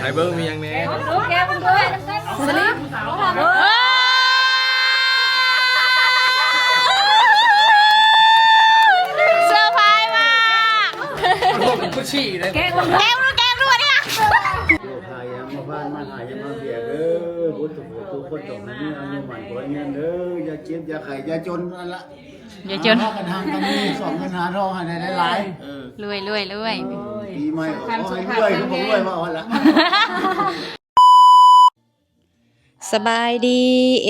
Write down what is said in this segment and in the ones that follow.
ไฮเบิ้งมียังแน่ดูแกมึงด้วยสลิปเซอร์ไพรส์มาก พวกมันก็ชี้เลยแกงด้วยเนี่ย โยกายมาบ้านมาหายมาเบียเด้อบุญสุขทุกคนจบในนี้อายุใหม่ขอเงินเด้ออย่าเจ็บอย่าไข่อย่าจนนั่นละ อย่าจน หากันทางกันนี่สองเงินหาทองให้ได้หลายรวยปีใหม่ขอให้รวยก็บอกรวยมาวันละสบายดี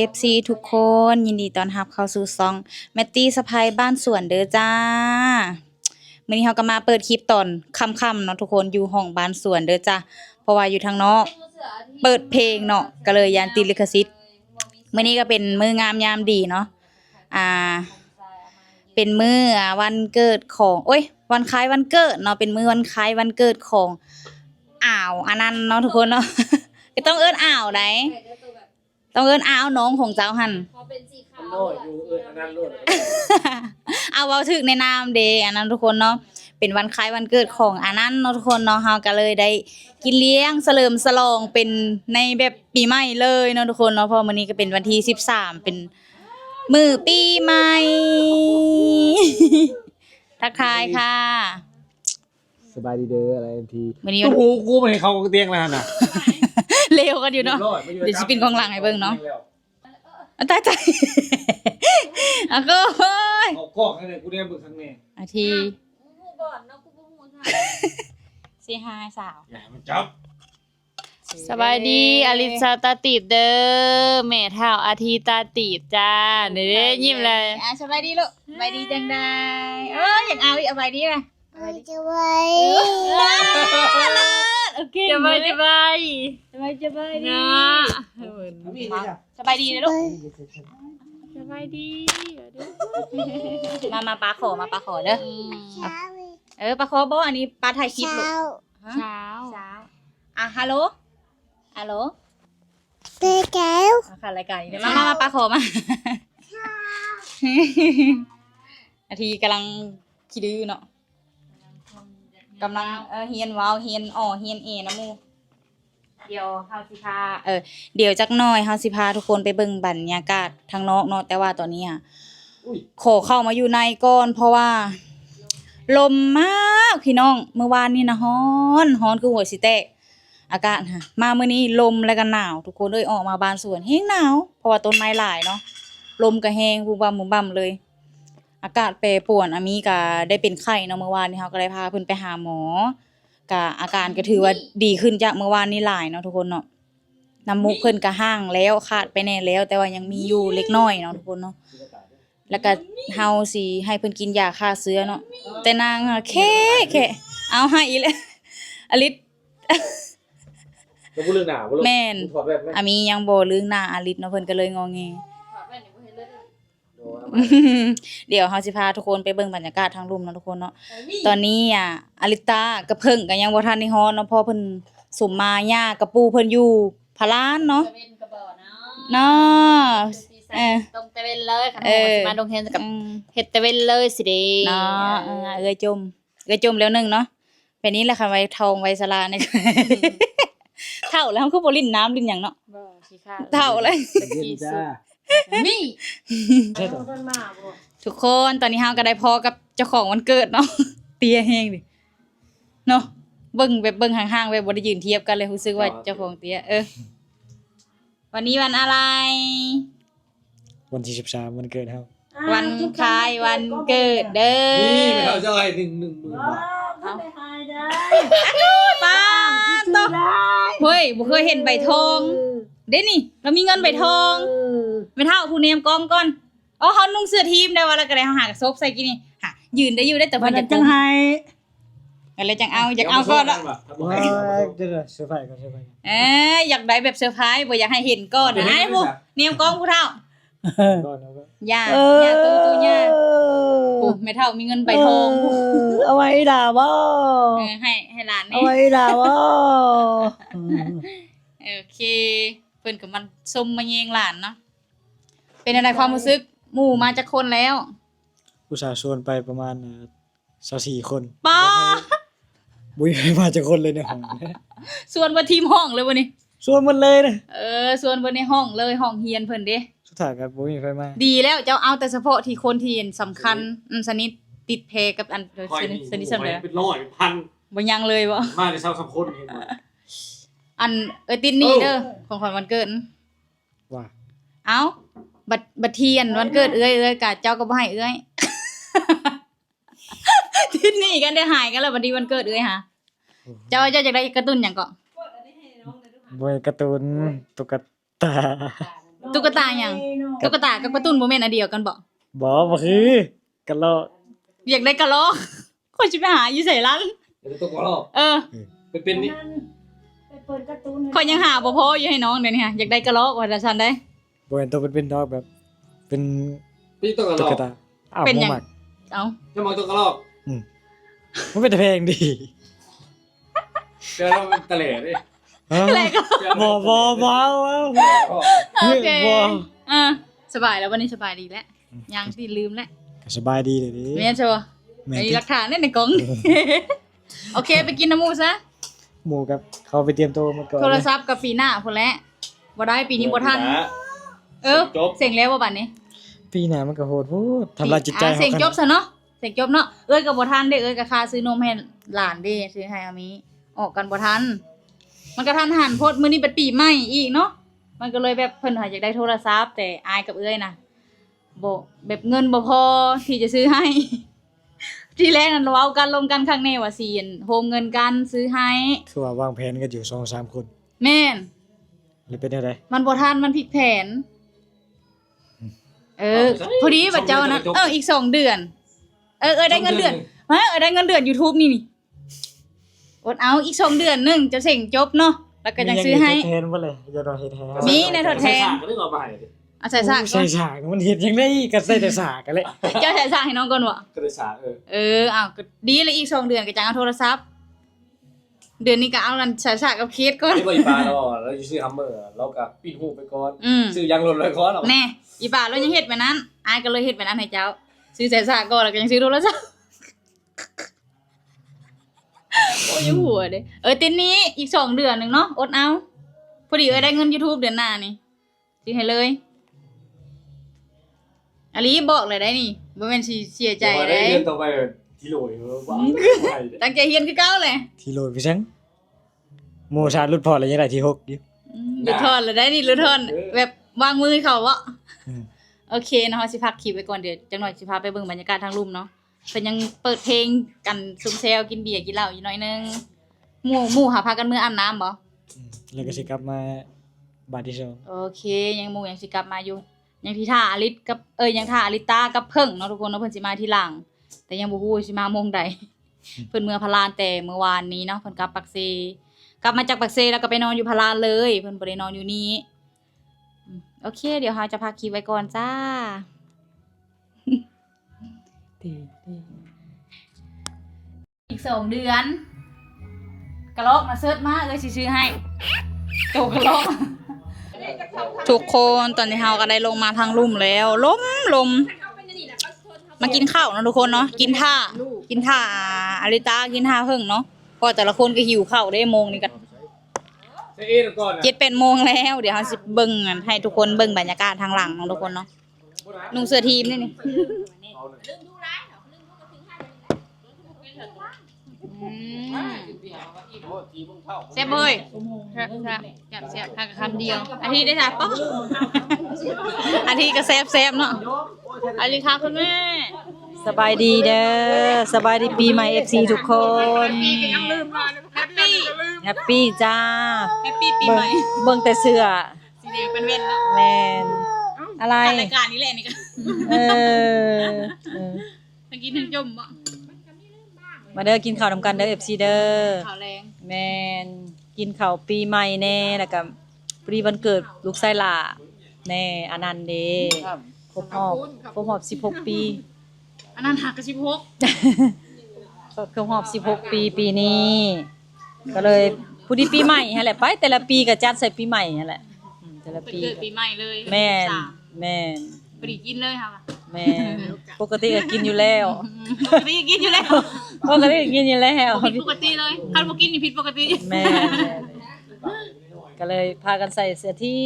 FC ทุกคนยินดีต้อนรับเข้าสู่ซองแมตตี้สะพายบ้านสวนเด้อจ้ามื้อนี้เฮาก็มาเปิดคลิปตอนค่ำๆเนาะทุกคนอยู่ห้องบ้านสวนเด้อจ้าเพราะว่าอยู่ทางนอกเปิดเพลงเนาะก็เลยยานติดลิขสิทธิ์มื้อนี้ก็เป็นมื้องามยามดีเนาะเป็นมื้อวันเกิดของวันคล้ายวันเกิดเนาะเป็นมื้อวันคล้ายวันเกิดของอ่าวอนันต์เนาะทุกคนเนาะ ก็ต้องเอิ้นอ่าวได้ต้องเอิ้นอ้าวน้องของเจ้าหั่นโลดอยู่อันนั้นโลด เอาเว้าถึกในนามเดอันนั้นทุกคนเนาะเป็นวันคล้ายวันเกิดของอานันต์เนาะทุกคนเนาะเฮาก็เลยได้กินเลี้ยงเฉลิมฉลองเป็นในแบบปีใหม่เลยเนาะทุกคนเนาะเพราะมื้อนี้ก็เป็นวันที่13เป็นมื้อปีใหม่ ทักทายค่ะ สบายดีเด้ออะไรที มื้อนี้ ตู้กูไม่ให้เขาเตียงแล้วน่ะ เร็วกันอยู่เนาะเดี๋ยวสิปินของหลังให้เบิ่งเนาะตายๆอ่ะก็เฮ้ย เอากอกให้เลยกูเรียนเบิ่งครั้งนี้ อาทีสิหายสาว อย่ามันจับ สบายดีอลิซาตาตีบเด้อแม่เฒ่าอาทีตาตีบจ้าเด้ยิ้มเลย สบายดีลูกสบายดีจังได้อยากเอาอีกเอาไปดีไหมจะไว้ โอเค จะไปจะไป สบายดี เนาะ สบายดีนะลูก สบายดี มาปลาขอเด้อปลาขอบอกอันนี้ปลาถ่ายคลิปลูก เช้า ฮัลโหลค่ะรายการนี้มาปลาขอมาอาทีกำลังคิดดื้อเนาะกำลังเฮียนว้าวเฮียนเฮียนเอนะมูเดี๋ยวเฮาสิพาเดี๋ยวจักหน่อยเฮาสิพาทุกคนไปเบิ่งบรรยากาศทางนอกเนาะแต่ว่าตอนนี้ขอเข้ามาอยู่ในก่อนเพราะว่าลมมากพี่น้องเมื่อวานนี้นะฮ้อนคือหัวสิแตกอากาศค่ะมามื้อนี้ลมแล้วก็หนาวทุกคนออกมาบ้านสวนแฮงหนาวเพราะว่าต้นไม้หลายเนาะลมก็แฮงบูบั่มเลยอากาศแปรปรวนอามีก็ได้เป็นไข้เนาะเมื่อวานนี้เฮาก็เลยพาเพิ่นไปหาหมอก็อาการก็ถือว่าดีขึ้นจากเมื่อวานนี้หลายเนาะทุกคนเนาะน้ำมูกเพิ่นก็ห้างแล้วขาดไปแน่แล้วแต่ว่ายังมีอยู่เล็กน้อยเนาะทุกคนเนาะแล้วก็เฮาสิให้เพิ่นกินยาฆ่าเชื้อเนาะแต่นางแค่เอาให้อีเลยอลิศ แล้วกูเรื่องหนาบ่ลูก แม่น ถอดแบบแม่ อามียังบ่ลืมหน้าอลิศเนาะเพิ่นก็เลยงอแง เดี๋ยวเฮาสิพาทุกคนไปเบิ่งบรรยากาศทางลุ่มเนาะทุกคนเนาะตอนนี้อลิตากับเพิ่งก็ยังบ่ทันได้ฮ้อนเนาะเพราะเพิ่นสมมาย่ากับปู่เพิ่นอยู่พะลานเนาะเนาะตรงตะเวนเลยค่ะมาดงเฮนกับเฮ็ดตะเวนเลยสิเด้ เนาะเอ้ยจมแล้วหนึงเนาะแบบนี้แหละค่ะไว้ทองไว้สลาเนี่ย เท่าแล้วคือบ่ลิ้นน้ำลิ้นหยังเนาะ บ่สิค่ะ เท่าเลย กี่สุดนี่ ทุกคนตอนนี้เฮาก็ได้พอกับเจ้าของวันเกิดเนาะ เตี้ยแฮงดิเนาะเบิ่งห่างๆแบบบ่ได้ยืนเทียบกันเลยรู้สึกว่าเจ้าของเตี้ยวันนี้วันอะไร วันที่13วันเกิดครับ วันคล้ายวันเกิดเด้อ นี่ไม่เอาจะให้10,000 บาท ป้าตอเฮ้ยบ่เคยเห็นใบทองเด้นี่เรามีเงินใบทองไม่เท่าผู้เนมกองก่อนเฮานุ่งเสื้อทีมได้ว่าแล้วก็ได้เฮาหากระซบใส่กินนี่หายืนได้อยู่ได้แต่เพิ่นจะจังไห้ก็เลยจังเอาอยากเอาก่อนเนาะ เดี๋ยวเซอร์ไพรส์ก่อนเซอร์ไพรส์ อยากได้แบบเซอร์ไพรส์บ่อยากให้เห็นก่อนนะไอ้พวกเนมกองผู้เฒ่า ก่อนแล้วก็ ย่าตู้ย่าโอ้ไม่เท่ามีเงินใบทอง เอาไว้ด่าบ่ ให้หลาน เอา นี่ ไว้ด่าบ่ โอเคเพิ่นก็มันส้มมาแยงหลานเนาะเป็นอะไรความรู้สึกหมู่มาจากคนแล้ว ผู้สาวชวนไปประมาณ24คน ป้า บุ้ยมาจากคนเลยในห้อง ส่วนว่าทีมห้องเลยวันนี้ ส่วนหมดเลยนะ ส่วนวันในห้องเลยห้องเฮียนเพิ่นเด้ สุดท้ายก็บุ้ยไฟมา ดีแล้วเจ้าเอาแต่เฉพาะที่คนที่สำคัญสนิทติดเพกับอัน คอย สนิทสำเร็จ เป็นร้อยเป็นพัน บ่ยังเลยบ่ มาในชาวคำคนเห็นบ่ อันติดนี่เด้อของขวัญวันเกิด ว่า เอ้าบัดเทียนวันเกิดเอ้ยกะเจ้าก็บ่ให้เอ้ย ติดนี่กันได้หายกันแล้วบัดนี้วันเกิดเอ้ยหาเจ้าอยากได้กระตุ้นหยังก็ บุ้ยการ์ตูนตุ๊กตา ตุ๊กตาหยังตุ๊กตากับกระตุ้นบ่แม่นอันเดียวกันบ่ บ่คือกันลอก อยากได้กะลอกคนสิไปหาอยู่ไสร้าน เดี๋ยวต้องรอบ เป็นนี่ ข่อยยังหาบ่พออยู่ให้น้องเดี๋ยวนี้ค่ะอยากได้กะลอกว่าจะซั่นได้ บุ้ยตัวเป็นดอกแบบ เป็น พี่ต้องร ตุ๊ อก บ ตาอ้าว เป็นหยัง บ่มัก เอ้า จะมองต้องรอบ มันเป็นแต่เพลงดี เดี๋ยวเราเป็นตะเหล่ดิ ฮะบ่โอเค บ่ สบายแล้ววันนี้สบายดีแล้วยังสิลืมแล้ว ก็สบายดีเลยดิ แม่นชัว แม่น มี ที่ หลักฐานในกล่อง โอเคไปกินน้ำมูซะ หมู่กับเขาไปเตรียมตัวมาก่อน โทรศัพท์กับปีหน้าพุ่นแหละบ่ได้ปีนี้บ่ทันเสียงแล้วบ่บัดนี้ ปีหน้ามันก็โหดพูดทำลายจิตใจ เสียง ขา จบซะเนาะเสียงจบเนาะก็บ่ทันเด้ก็ค่าซื้อนมให้หลานเด้ซื้อให้อามีออกกันบ่ทันมันก็ทันหันโพดมื้อนี้เป็นปีใหม่อีกเนาะมันก็เลยแบบเพิ่นอยากได้โทรศัพท์แต่อายกับน่ะบ่แบบเงินบ่พอที่จะซื้อให้ ที่แรกนั้นเว้ากันลงกันข้างในว่าสิโฮมเงินกันซื้อให้ คือว่าวางแผนกันอยู่ 2-3 คน แม่น หรือเป็นจังได๋ มันบ่ทันมันผิดแผนพอดีบัดเจ้านั้นอีก2เดือนได้เงินเดือนได้เงินเดือน YouTube นี่อดเอาอีก2เดือนนึงจะเสร็จจบเนาะแล้วก็ยังซื้อให้ แทนบ่เลยอย่าดอกเฮ็ดแท้ มีในทดแทน ก็ได้รอมาให้ดิ เอาใส่ซากก่ ใส่ อน ฉากมันเฮ็ดจังได๋ก็ใส่แต่ฉากกันแหละ เจ้าใส่ซากให้น้องก่อนบ่ ก็ได้สาก็ดีเลยอีก2เดือนก็จังเอาโทรศัพท์เดือนนี้ก็เอานั่นใส่ซากกับเคสก่อน ไอ้บ่อีปลาเราเราจะซื้อฮัมเมอร์เราก็ปิ้นหูไปก่อนซื้อยางรถเลยก่อนเอา แน่อีป่าเรายังเฮ็ดแบบนั้นอายก็เลยเฮ็ดแบบนั้นให้เจ้าซื้อใส่ซากก่อนแล้วก็ยังซื้อโทรศัพท์ โอ้ยหัวเด้ติดนี้อีก2เดือนนึงเนาะอดเอาพอดีได้เงิน YouTube เดือนหน้านี่ซื้อให้เลยอลีบอกเลยได้นี่บ่แม่นสิเสียใจ ได้ ได้ เงินต่อไปกิโลอยู่ว่า ตั้งใจเรียนคือเก่าเลย ที่โลดพี่ซังโมชารุดพอแล้วยังได้ที่6อยู่ หลุดทอนเลยได้นี่หลุดทอนแบบวางมือเขาวะโอเคเนาะสิพักคลิปไว้ก่อนเดี๋ยวจังหน่อยสิพาไปเบิ่งบรรยากาศทางลุ่มเนาะเพิ่นยังเปิดเพลงกันซุมเซลกินเบียร์กินเหล้าอยู่หน่อยนึงหมู่หาพากันมื้ออาบน้ำบ่ แล้วก็สิกลับมาบ้านที่สอง โอเคยังหมู่ยังสิกลับมาอยู่ยังที่ท่าอลิศกับยังท่าอลิตากับเพิ่งเนาะทุกคนเนาะเพิ่นสิมาทีหลังแต่ยังบ่ฮู้สิมาโมงใด เพิ่นเมื่อพารานแต่เมื่อวานนี้เนาะเพิ่นกลับปักเซกลับมาจากปักเซแล้วก็ไปนอนอยู่พารานเลยเพิ่นบ่ได้นอนอยู่นี่โอเคเดี๋ยวเราจะพักคลิปไว้ก่อนจ้า อีก2 เดือนกระลอกมาเซิร์ชมาสิซื้อให้โตกระลอกทุกคนตอนนี้เฮาก็ได้ลงมาทางลุ่มแล้วลมมากินข้าวเนาะทุกคนเนาะกินท่าอาริตากินท่าเพิ่งเนาะก็แต่ละคนก็หิวข้าวได้โมงนี่ก็ ใช้เอ็นก่อน 7-8 โมงแล้วเดี๋ยวเฮาสิเบิ่งให้ทุกคนเบิ่งบรรยากาศทางหลังเนาะทุกคนเนาะนุ่งเสื้อทีมนี่เซฟเฮ้ยแซ่บๆคำเดียวอาทิได้จ้ะป๊อกอาทิก็แซ่บๆเนาะอาทิค่ะคุณแม่ สบายดีเด้อสบายดีปีใหม่ FC ทุกคน แฮปปี้ แฮปปี้จ้า ปีใหม่ เบิ่งแต่เสื้อ สีแดงเป็นเว้นแล้ว แม่นอะไร รายการนี้แหละนี่ก็ เออ ทั้งกินทั้งจมบ่ มาเด้อกินข้าวนำกันเด้อ FC เด้อ ข่าวแรง แม่นกินข้าวปีใหม่แน่แล้วก็พอดีวันเกิดลูกชายหล่าแน่อนันต์เด้ครบรอบ16 ปี อันนั้นหักกระชิบหก ครบรอบ16 ปีปีนี้ ก็เลยผู้ดีปีใหม่หั่นแหละไปแต่ละปีก็จัดใส่ปีใหม่หั่นแหละแต่ละ เป็น ปี เกิดปีใหม่เลย แม่น สาม แม่น พอดีกินเลยค่ะ แม่ปกติก็กินอยู่แล้ว ไม่กินอยู่แล้ว ปกติก็กินอยู่แล้ว ผิดปกติเลยคันบ่กินนี่ผิดปกติ แม่ก็เลยพากันใส่เสื้อที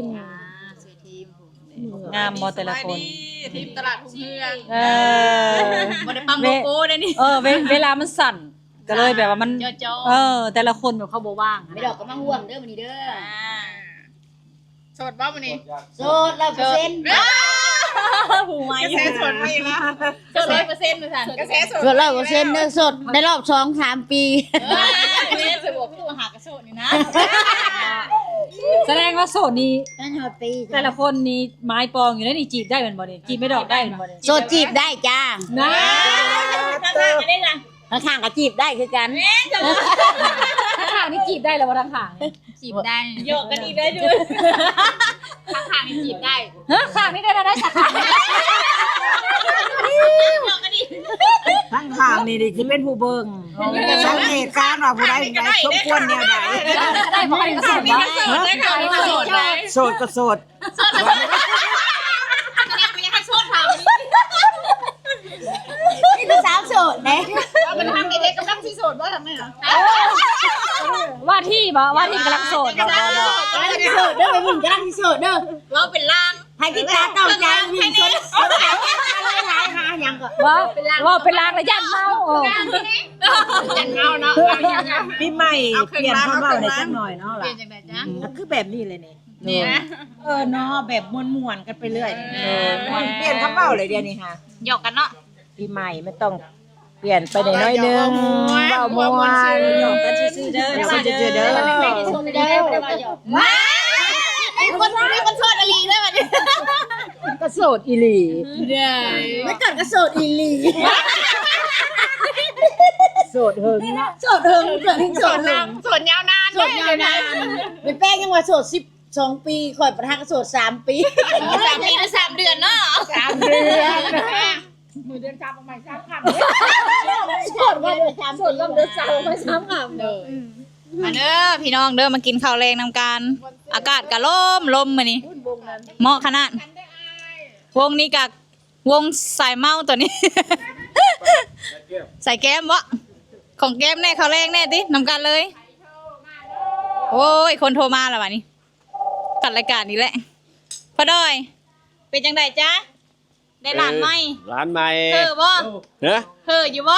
ม เสื้อทีม งามบ่แต่ละคน ทีมตลาดทุ่งเฮือง เออ บ่ได้ปั๊มโลโก้ได้นี่ เวลามันสั่นก็เลยแบบว่ามัน จ่อ แต่ละคนแบบเขาบ่ว่าง ไม่ดอกก็มาห่วงเด้อมื้อนี้เด้อ โสดบ่มื้อนี้ โสด100% หูไม้กระแสโสดมาอีกแล้วโสด100%ด้วยซั่นกระแสโสด โสด100%เด้อโสดในรอบ2-3 ปี เรียนสะดวกตัวหากระโสดนี่นะ แสดงว่าโสดนี้ นั่นฮอดปี แต่ละคนนี่ไม้ปองอยู่แล้วนี่จีบได้เหมือนบ่นี่จีบไม่ดอกได้เหมือนบ่นี่ โสดจีบได้จ้า นะ ข้างๆกันได้จ้ะ ข้างๆก็จีบได้คือกัน ข้างนี่จีบได้แล้วว่าทางข้างนี่ จีบได้โยกกันอีกได้ด้วยข้างๆนี่จีบได้ ฮะข้างนี่ได้สักข้าง โยกกันอีก ทั้งทางนี่ดิคือเป็นผู้เบิ่งสังเกตการณ์ว่าผู้ใดสมควรแนวใด ได้บ่ได้โสด นี่ก็โสดได้ค่ะนี่ก็โสดได้ โสดก็โสด แสดงว่ายังให้โสดถาม นี่คือสาวโสดเด้ ว่ามันทำไอ้เด็กกำลังสิโสดบ่ทำไมเหรอ ว่าที่กำลังโสดบ่ กำลังสิโสดเด้อไปวิ่งกำลังสิโสดเด้อ เราเป็นล่าง ให้ติดตาต้องใจวิ่งชนหาหยังก็ ว่าเป็นลางระยะเมา ยันเงาเนาะ ปีใหม่เปลี่ยนคำเว้าได้จักหน่อยเนาะ เปลี่ ล่ะ ยนจังไดจ๊ะ ก็คือแบบนี้เลยนี่ นี่นะ เนาะแบบม่วนๆกันไปเรื่อยเปลี่ยนคำเว้าเลยเดี๋ยวนี้ค่ะ หยอกกันเนาะ ปีใหม่ไม่ต้องเปลี่ยนไปหน่อยนึงเว้าม่วนหยอกกันซื่อๆเด้อซื่อๆเด้อ ไม่ได้โสดเด้อแต่ว่าหยอก มีคนโสดอลีได้บัดนี้ ก็โสดอีหลี ไม่เกิดก็โสดอีหลี โสดเฮิงเนาะ โสดเฮิงเกิดถึงโสดเฮิง โสดยาวนาน โสดยาวนานเป็นแป้งยังว่าโสด12 ปีข่อยประทานก็โสด3 ปี 3 ปีหรือ3 เดือนเนาะ 3 เดือนมือเดือน3ประมาณ3 คำโสดว่าเดือน3โสดว่าเดือน3ประมาณ3 คำ มาเด้อพี่น้องเด้อมากินข้าวแรงนำกันอากาศก็ลมมื้อนี้เหมาะขนาดวงนี้กับวงสายเมาตัวนี้ ใส่แก้มบ่ของแก้มแน่ข้าวแรงแน่ตินำกันเลยโอ้ยคนโทรมาแล้วบัดนี้ตัดรายการนี้แหละพ่อดอยเป็นจังไดจ๊ะได้หลานไหม ร้านใหม่ เธอบ่ เนอะ เธออยู่บ่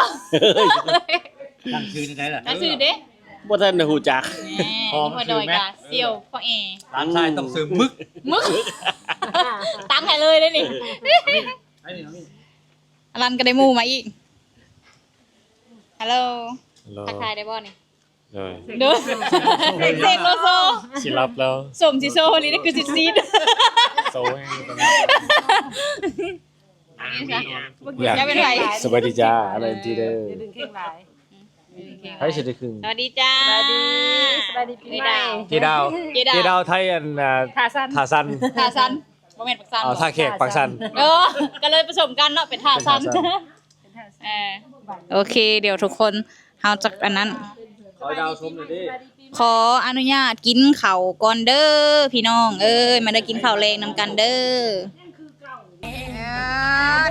ตั้งชื่อได้ล่ะ ก็ชื่อเด้ บ่ทันได้ฮู้จัก แหมนี่พ่อดอยกะเสี่ยวพ่อแอ ร้านชายต้องซื้อมึก มึกตั้งให้เลยได้นี่อลันก็ได้หมู่มาอีกฮัลโหลทักทายได้บ่นี่ เลย เด้อเซ็งโลโซ สิรับแล้ว สมสิโซนี่ได้คือสิซีด โซ่ให้ตอนนี้ อยากเป็นไร สวัสดีจ้าอะไรทีเด้อ ดึงเข่งหลาย ให้สิได้ครึ่ง สวัสดีจ้าสวัสดีปีใหม่ เจดาว เจดาว เจดาวไทยอันทาซัน ท่าซันบ่แม่นปักซัน เอาท่าแขกปักซัน ก็เลยผสมกันเนาะเป็นท่าซัน เป็นท่าซัน โอเค เดี๋ยวทุกคนเฮาจากอันนั้น ขอดาวชมหน่อยดิ ขออนุญาตกินข้าวก่อนเด้อพี่น้องเอ้ยมาได้กินข้าวแรงนำกันเด้อ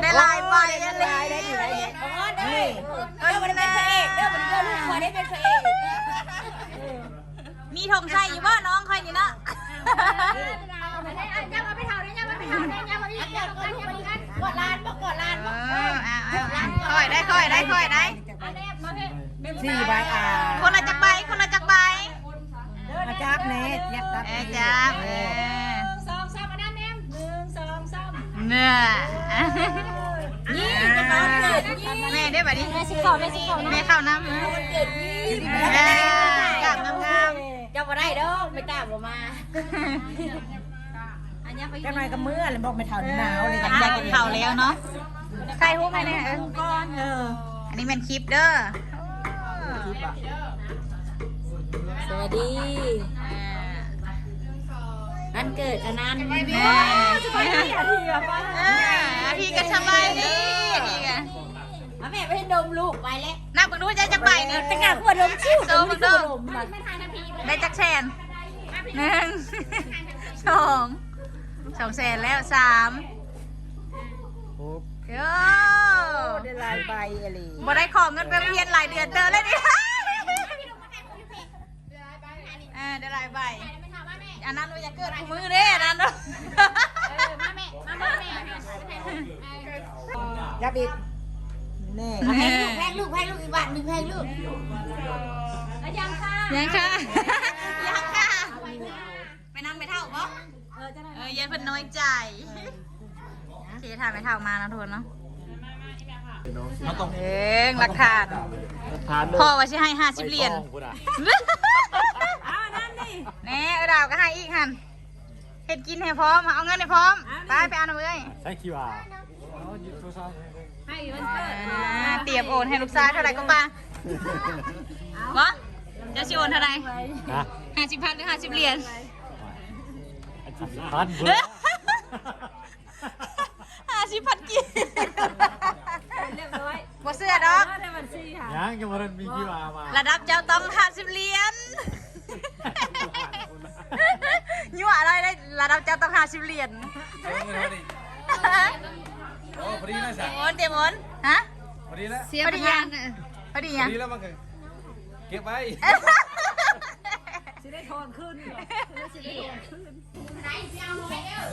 ได้ลายไปได้ลายได้ลาย มีถงใส่อยู่บ่น้องค่อยนี่เนาะค่อยได้ค่อยได้ค่อยได้ 4 ใบคนละจักใบคนละจักใบ มาจับแน่ยับจับ จับเนื้อแม่ได้แบบนี้แม่เข้าน้ำกลับงาม เจ้าบ่ได้ดอกไม่กล้าบ่มา จังหน่อยก็มื้อเลยบอกไม่เท่าหนาวเลย อยากกินข้าวแล้วเนาะใครหุ้มให้เนี่ยอันนี้เป็นคลิปเด้อ สวัสดีนั่นเกิดอันนั้น พี่ก็สบายดีนี่ไง แม่ไปให้ดมลูกไปแล้ว นับกันดูใจจักใบนี่ แต่กล้าขวดดมชิว โซ่มึงดูได้จักแสน1 2 2 แสนแล้ว3 เด้อ ได้หลายใบอะไร บ่ได้ขอเงินไปโรงเรียนหลายเดือนเด้อเลยดิได้หลายใบอันนั้นเราอยากเกิดกูมือเด้อันนั้น ยับอีกแน่ แพงลูกอีกบาทหนึ่งแพงลูก ยังค่ะยังค่ะไปนั่งไปเท่าปะยายเพิ่นน้อยใจโอเคถ่ายไปเท่ามานะทุกคนเนาะเองหลักฐานพ่อว่าสิให้50 เหรียญแน่ดาวก็ให้อีกหันเฮ็ดกินให้พร้อมเอาเงินให้พร้อมไปเอาหน่อยเอ้ย ใช่คิวอ่ะ เตรียมโอนให้ลูกชายเท่าไหร่ก็ป่ะวะจะสิโอนเท่าไหร่ นะ 50,000 หรือ 50 เหรียญ พันเพื่อ 50,000 กินบ่เสื้อดอก ยังจะมาเรียนมีคิวอ่ะมา ระดับเจ้าต้อง50 เหรียญยั่วอะไรได้ระดับเจ้าต้อง50 เหรียญ โอ้พอดีแล้วสิ เตรียมโอนฮะ พอดีแล้ว พอดียังพอดี พ ยั อง ดีแล้วมันก็เก็บไว้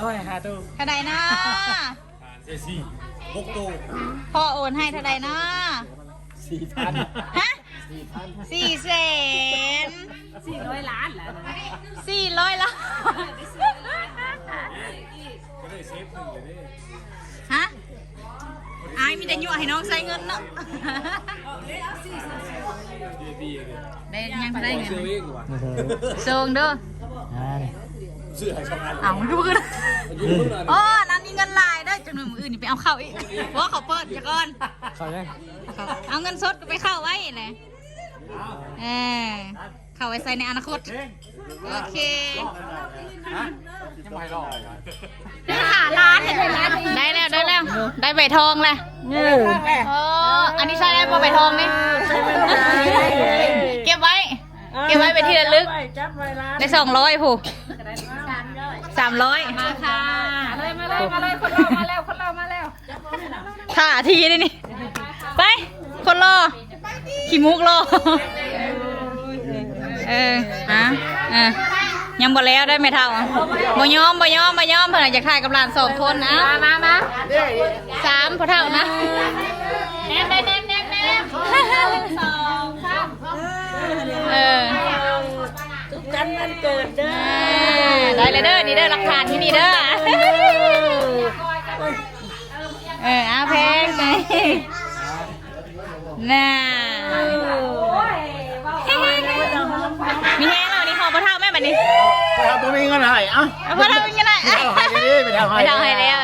ร้อยหาตู้ เท่าใดนะ เจซี่6ตู้ พ่อโอนให้เท่าใดนะ 4,000 ฮะ400,000 400 ล้านเหรอ 400 ล้าน ก็ได้เซฟหนึ่งเลยนี่ ฮะอายมีแต่ยั่วให้น้องใช้เงินเนาะ ดีเลย ได้ยังได้เงิน เชื่อเองว่ะ ส่งเด้อ เสื้อให้ชาวงาน เอามันก็ขึ้น อยู่เพิ่งนาน โอ้นั้นมีเงินหลายเด้อจนมืออื่นนี่ไปเอาเข้าอีกเพราะว่าเขาเปิดจะก่อน เขายัง เอาเงินสดก็ไปเข้าไว้นะเข้าไว้ใส่ในอนาคตโอเค ยังไม่รอ ร้านได้แล้วได้ใบทองเลยอันนี้ใช่ได้ป่ะใบทองนี่เก็บไว้เป็นที่ระลึกได้200ผู้300มาค่ะมาเลยคนรอมาแล้วท่าทีนี่นี่ไปคนรอขี้มุกรอยังบ่แล้วได้ไหมเท่าบ่ยอมเพิ่นอยากถ่ายกับหลาน2 คนนะมา3พอเท่านะแนมทุกกันมันเกิดเด้อ ได้เลยเด้อนี่เด้อหลักฐานที่นี่เด้ออาเพงไงน่ามีแห้งเอานี่หอพอเท่าแม่บัดนี้ ครับบ่มีเงินให้อ่ะ พอเท่าเป็นยังไง ไปเท่าให้ดิไปเท่าให้ ไม่เท่าให้แล้ว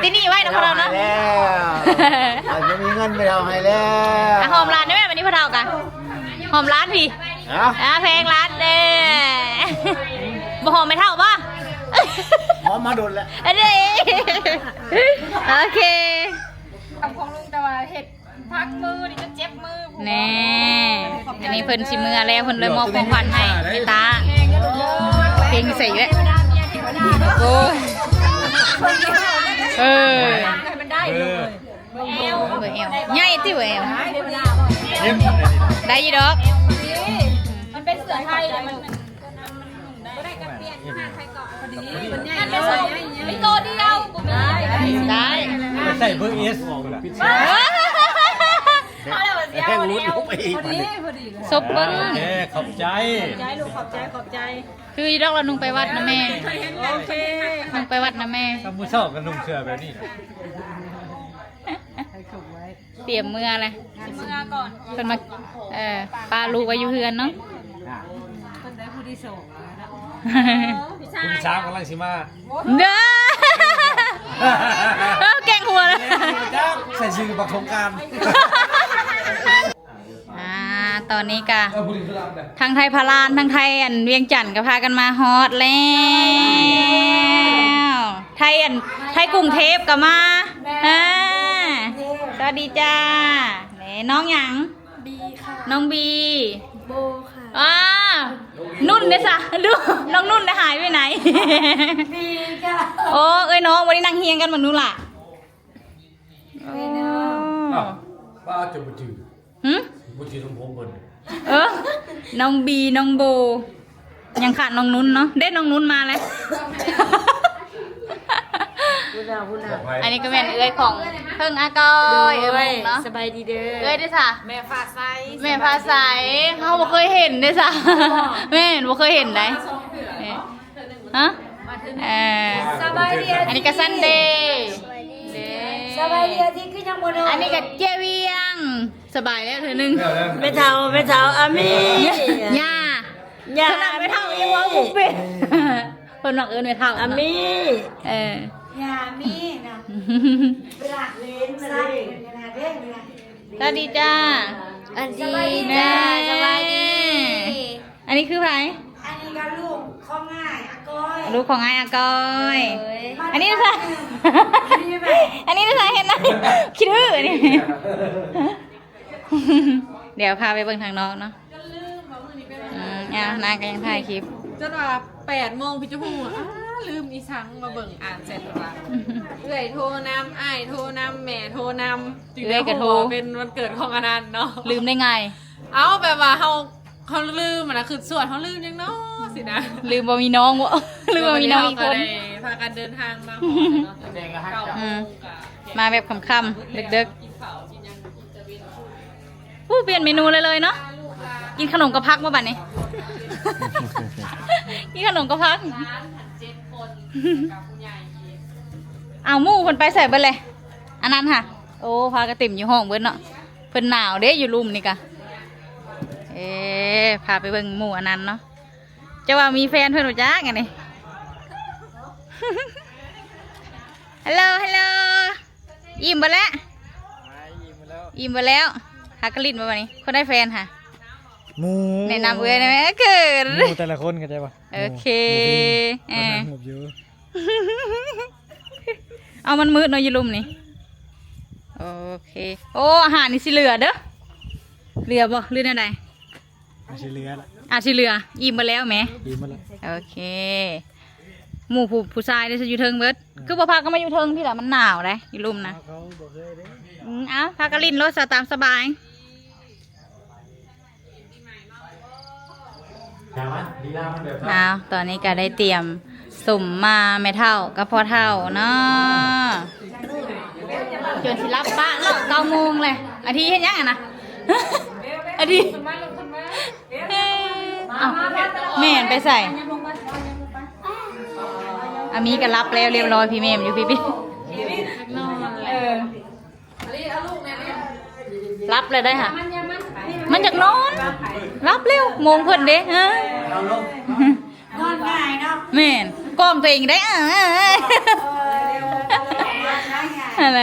ตีนี่ไว้นะพวกเราเนาะ ไม่มีเงินไปเท่าให้แล้ว หอมร้านได้ไหมวันนี้พวกเรากันหอมร้านพี่ ฮะ เพลงร้านเด้บ่หอมไม่เท่าป่ะ หอมมาโดนแล้ว อันนี้โอเคของลุงแต่ว่าเห็ดพักมือนี่จะเจ็บมือแน่อันนี้เพิ่นสิมือแล้วเพิ่นเลยมอบของขวัญให้แม่ตาเพลงใส่แล้วโอ้ยมันได้เลย เอวใหญ่ติวเอวได้ยี่ดอก มันเป็นเสือไทยเลยมันได้กับเปลี่ยนผ้าไทยก่อนพอดีมันใหญ่เลยไม่โตเดียวได้ ใส่เบอร์เอส แค่รุดลงไปอีก ศพเบิ้ง ขอบใจ ลูกขอบใจ คือดอกเรานุ่งไปวัดนะแม่ โอเค นุ่งไปวัดนะแม่ ทำมือเศร้ากันนุ่งเสื้อแบบนี้นะ เตรียมเมื่อเลยเมื่อก่อนเพิ่นมาปลาลูกไว้อยู่เฮือนเนาะ คุณช้างกำลังสิมา เด้อแกงหัวเลย ใส่ชื่อบักสงการ ตอนนี้กะทางไทยพารานทางไทยเวียงจันทร์ก็พากันมาฮอตแล้วไทยกรุงเทพก็มาสวัสดีจ้าน้องหยังบีค่ะน้องบีโบค่ะนุ่นเนี่ยสะดูน้องนุ่นได้หายไปไหนบีจ้าโอ้เอ้ยน้องวันนี้นั่งเฮียงกันเหมือนนู้นล่ะ ป้าจะบ่จือ หึ บ่จือของผมเพิ่น น้องบีน้องโบยังขาดน้องนุ้นเนาะได้น้องนุ้นมาแล้ว อันนี้ก็เป็นเอ้ยของเพิ่งอากอยเอ้ยเนาะ สบายดีเด้อ เอ้ยได้จ้ะ แม่ฟ้าใส แม่ภาษาเฮาบ่เคยเห็นได้จ้ะแม่บ่เคยเห็นได้ฮะสบายดี อันนี้ก็ซันเดย์ สบายดีที่คือยังบ่นอน อันนี้ก็เจเวียงสบายแล้วเธอนึง แม่เฒ่าอามี ย่า ย่า ขนาดไม่เท่ายังว่าบุกเป็นเพิ่นมักเอิ้นไม่เท่า อามี เออย่ ามีนะปรากเลนมาเลยนะเด้งนะ สวัสดีจ้า อันดี จ้าสบายดี อันนี้คือไผ อันนี้ก็ลูกข้องง่ายอาก้อย ลูกของไอ้อากอย อันนี้ใช่อันนี้ใช่เห็นนะคิดดื้ออันนี้เดี๋ยวพาไปเบิ่งทางน้องเนาะนางก็ยังถ่ายคลิป จนว่า8 โมงพี่จะพูดลืมอีสังมาเบิ่งอ่านเสร็จแล้วเอื้อยโทรนำอ้ายโทรนำแม่โทรนำจึงได้เป็นวันเกิดของอนันต์เนาะ ลืมได้ไง เอาแบบว่าเขาลืมนะคือส่วนเขาลืมยังเนาะสินะ ลืมบ่มีน้องวะลืมบ่มีน้องอีกคน พากันเดินทางมาเก้าโมงกะ มาแบบค่ำๆดึก กินข้าวกินยังกินตะเวนพูด ๆเปลี่ยนเมนูเลยเนาะ กินขนมกระพักมาบัดนี้ กินขนมกระพัก ร้านหัน7 คนกับผู้ใหญ่อีก เอาหมู่เพิ่นไปใส่เบิดเลย อันนั้นค่ะ โอ้พากระติ่มอยู่ห้องเบิดเนาะ เพิ่นหนาวเด้อยู่รุมนี่กะ พาไปเบิ่งหมู่อันนั้นเนาะ จะว่ามีแฟนเพิ่นรู้จักไงนี่ ฮัลโหลฮัลโหลอิ่มเบิดแล้วอิ่มเบิดแล้วหากระลิ่นมาบัดนี้คนได้แฟนค่ะ หมู แนะนำเอ้ยได้ไหมเกิด หมูแต่ละคนเข้าใจปะ โอเค หมูหมูเยอะ เอามันมืดเนาะอยูรุมนี่โอเคโอ้อาหารนี่สิเหลือเด้อเหลือบ่เหลืออะไร ไม่ใช่เรือละ สิเหลืออิ่มมาแล้วแหม ดีมาแล้ว โอเคหมู่ผู้ชายได้จะอยู่เทิงเบิดคือบ่พาก็มาอยู่เทิงพี่ละมันหนาวเลยอยูรุมนะ เขาบอกเคยได้ เอาพากระลินรถตามสบาย เอาตอนนี้ก็ได้เตรียมสุ่มมาไม่เท่ากับพอเท่าเนาะจนสิรับปะเนาะ9 โมงเลยอาทิเห็นยังอ่ะนะ อาทิเอาแม่นไปใส่อามีก็รับแล้วเรียบร้อยพี่เมมอยู่พี่รับเลยได้ค่ะมันจากนอนรับเร็วโมงเพิ่นเด้ฮะ นอนง่ายเนาะ แม่นกล้องตัวเองได้อะไร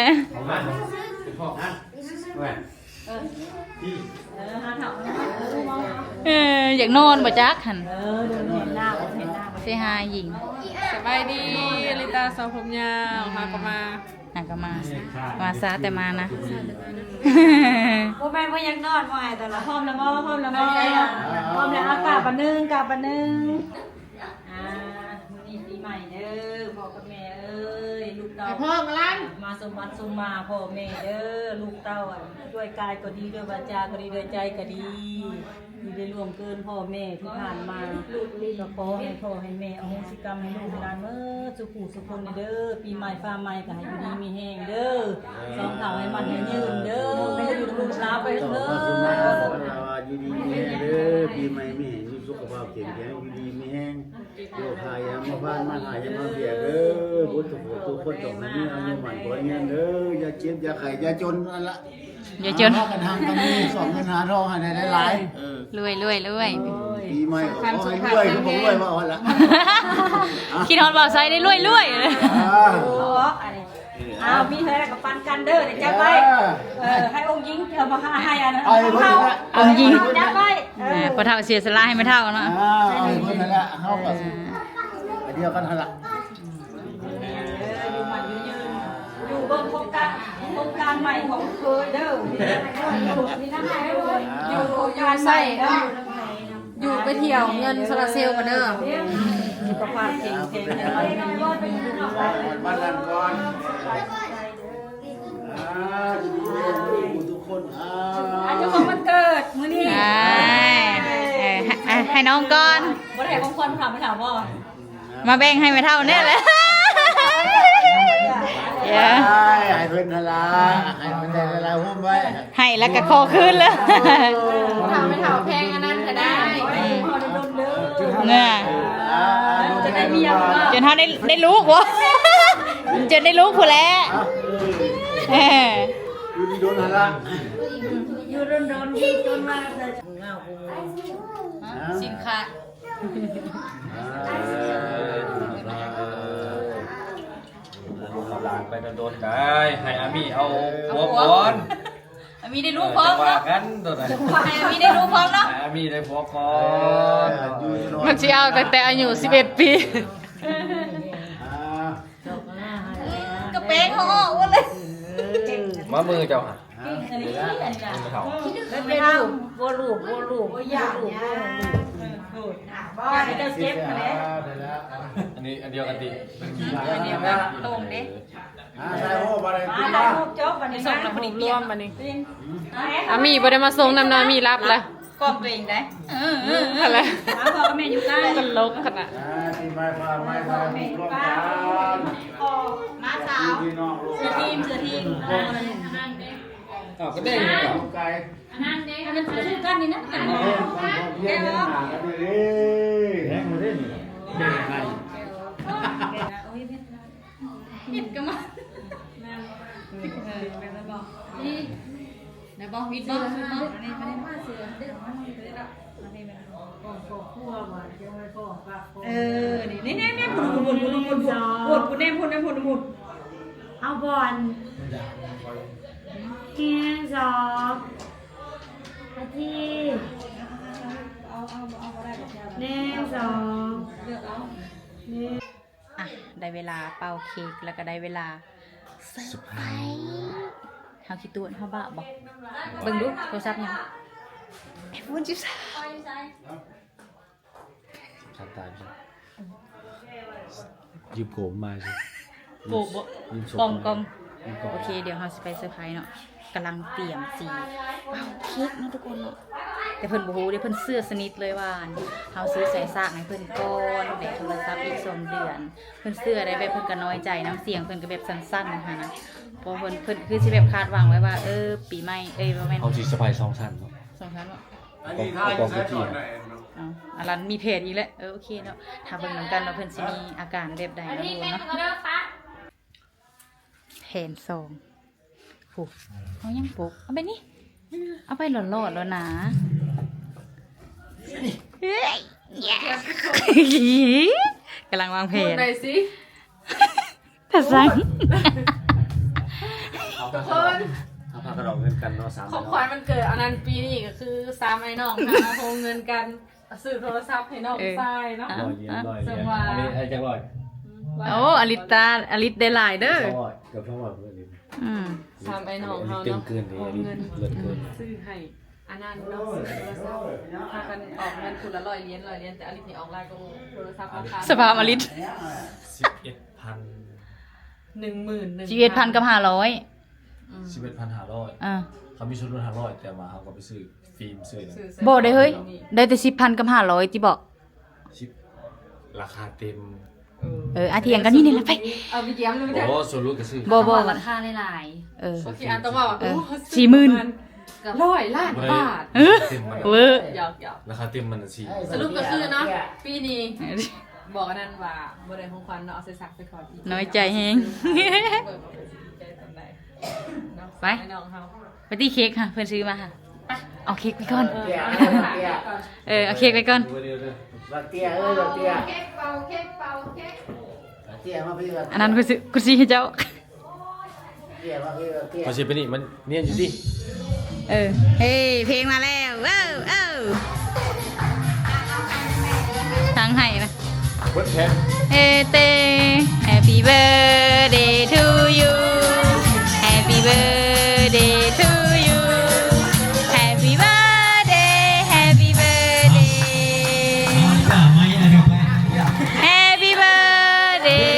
อยากนอนบ่จักหันเสียหายหญิง สบายดีลิตาสาวผมยาวพาก็มา น่ะก็มาซาแต่มานะ บ่แม่นว่ายังนอนบ่ให้แต่ละพร้อมแล้วบ่พร้อมแล้วอากาศบันนึงมื้อนี้ปีใหม่เด้อพ่อกับแม่เอ้ยลูกเต้า พ่อมาลั่น มาสมบัติสมมาพ่อแม่เด้อลูกเต้าด้วยกายก็ดีด้วยวาจาก็ดีด้วยใจก็ดีที่ได้ร่วมเกินพ่อแม่ที่ผ่านมาก็ขอให้พ่อให้แม่อโหสิกรรมให้ลูกให้หลานเมื่อสุขุสุขคนเด้อปีใหม่ฟ้าใหม่ก็ให้อยู่ดีมีแห้งเด้อสองเท่าให้มันให้ยืนเด้ออยู่ลูกสาวไปเด้อ อยู่ดีมีแห้งเด้อปีใหม่มีแห้งมีสุขภาพแข็งแรงอยู่ดีมีแห้งโรคหายยามาบ้านมาหายยามาเบียเด้อบุญทุกคนต้องให้มีอายุหมันขอเงินเด้ออย่าเจ็บอย่าไข้อย่าจนนั่นละ อย่าจน หากันทางกันมีสองเงินหาทองให้ได้หลายรวยปีใหม่ขอให้รวยก็บอกรวยว่าเอาละ คิดฮอดบ่าวไซได้รวย โอ้อ้าวมีเท่าไหร่ก็ปันกันเด้อเดี๋ยวจับไว้ให้องค์หญิงเอามาให้อันนั้น องค์หญิง จับไว้ พอเท่าเสียสละให้ไม่เท่าเนาะ เอาเพิ่นนั่นแหละเฮาก็เดียวกันหั่นล่ะ อยู่มันอยู่เบิ่งโครงการใหม่ของเคยเด้อนี่น้ำไหลอยู่โครงการใหม่เด้อ อยู่ไปเที่ยวเงินโซลาเซลล์กันเด้อ สุขภาพแข็งแรง บ้านนั้นก่อนดีทุกค คนเจ้าของวันเกิดมื้อนี้ ให้น้องก่อน บ่ได้ของคนถามบ่ มาแบ่งให้ไม่เท่าเนี่ยเลยเยอะ ให้เพิ่นทลาให้เพิ่นได้ทลาหุ้มไว้ ให้แล้วก็คอขึ้นเลย ทำไม่เท่าแพงอันนั้นก็ได้ เนี่ย จะได้เมียบ่ จนเขาได้ลูกวะจนได้ลูกผู้แล้วเออ อยู่ที่โดนทลา อยู่โดนๆอยู่จนมาแต่เงากู สินค้า หลานไปโดนได้ให้อามี่เอาหัวก่อน มีได้ลูกพร้อม ว่า เนาะ กันตัวไหน มีได้ลูกพร้อมเนาะ ให้อามี่ได้หัวก่อน มันสิเอาตั้งแต่อายุ11 ปี กระเป้งเขาออกหมดเลย มามือเจ้าหา อันนี้อันนี้ล่ะ ไม่เท่า ไม่รู้บ่รู้บ่อยากรู้บ่อยากจะเก็บมาแล้ว อันนี้อันเดียวกันดิเป็นกี่ เดี๋ยวมาตรงเด้ ใส่หัวบ่ได้ มา กิน ได้ บ้า ลูกจบวันนี้ ส่ง นะ น้ำพริกรวมมานี่ จริง อามีบ่ได้มาส่งน้ำน้อยมีรับแล้ว กล้องตัวเองได้ อะไร เอาพ่อกับแม่อยู่ใกล้ ตลกขนาด ที่ไม่พาไม่พาร่วมกัน มาสาว พี่น้องลูก เสือทีม อ้าวก็ได้ยังไง ไก่ อันนั้นคือกันนี่นะกัน เพี้ยนหนากันดิแห้งมาได้นี่เด็กไง เห็ดก็มาไหนบอกวิดบอกวิดบอกนี่พูดเอาบอลเฮียสองอาทิตย์หนึ่งสอง อ่ะได้เวลาเป่าเค้กแล้วก็ได้เวลาเซอร์ไพรส์เฮาคิดตัวเฮาบ้าบอกเบิ่งดูโทรศัพท์ยังไอโฟน13 ทำตามใช่ยืมโกมมาใช่ โบบ่กองโอเคเดี๋ยวเฮาสิไปเซอร์ไพรส์เนาะกำลังเตรียมสีเป่าเค้กเนาะทุกคนเนาะแต่เพิ่นบ่ฮู้เด้เพิ่นเสื้อสนิทเลยว่าเฮาซื้อใส่ซากให้เพิ่นก่อนได้โทรศัพท์อีก2 เดือนเพิ่นเสื้อได้แบบเพิ่นก็น้อยใจน้ำเสียงเพิ่นก็แบบสั้นๆนะคะนะเพราะเพิ่นคือสิแบบคาดหวังไว้ว่าปีใหม่บ่แม่น เอาที่สบาย2ชั้นเนาะ สองชั้นบ่ อันนี้ข้าวจะใช้ก่อนหน่อย อ๋ออารันมีเพจอีกแล้วโอเคเนาะถ้าเบิ่งนำกันว่าเพิ่นสิมีอาการแบบใดเนาะเนาะแผน2ผูกเอายังผูกเอาไปนี่เอาไปหลอดๆแล้วนะเฮ้ยกำลังวางแผ พูด น หน่อยสิ แต่สั่ง เอาพากระดองเงินกันเนาะ3 ของขวัญมันเกิดอันนั้นปีนี้ก็คือ3ไอ้น้องหาโฮงเงินกันซื้อโทรศัพท์ให้น้องชายเนาะ 100 เหรียญอันนี้ไอ้จังร้อย โอ้อลิได้หลายเด้อ เกือบ200เพื่อนนี่ อืม 3ไอ้น้องเฮา เต็ม เนาะ เกินเลยอันนี้เลิศเกิน ซื้อให้อันนั้นเนาะซื้อโทรศัพท์พากันออกเงินคนละ100 เหรียญแต่อลิสนี่ออกหลายกว่าโทรศัพท์ราคา สภาพอลิส 11,000 11,000 กับ 500 11,500 อ่า เขามีชุดลด500แต่มาเขาก็ไปซื้อฟิล์มซื้อ ซื้อ บ่ได้เฮ้ยได้แต่10,000 กับ 500ติบอก ชิปราคาเต็ม อาเถียงกันนี่นี่แหละไป เอาไปเยี่ยมเลย โอ้ส่วนลดก็ซื้อ บ่ ราคาหลาย เออ โอเคอันต้องว่าแบบ 40,000 100 ล้านบาท เต็มมัน เวอร์ หยอก ราคาเต็มมันสิ สรุปก็คือเนาะปีนี้บอกอันนั้นว่าบ่ได้ของขวัญเนาะเอาใส่ซักไปก่อนอีก น้อยใจแฮง ไป ให้น้องเฮา ไปตีเค้กค่ะ เพื่อนซื้อมาค่ะไปเอาเค้กไปก่อน เตี้ย เอาเค้กไปก่อน บักเตี้ยบักเตี้ยเตี้ยมาพี่บัก อันนั้นกูซื้อให้เจ้า เตี้ยมาพี่บักเตี้ย พอเชฟไปนี่มันเนียนอยู่ดิ เฮ้ยเพลงมาแล้วว้าวทางให้นะ เบิดแพน Happy birthday to you Happy birthday to you Happy birthday Happy birthday Happy birthday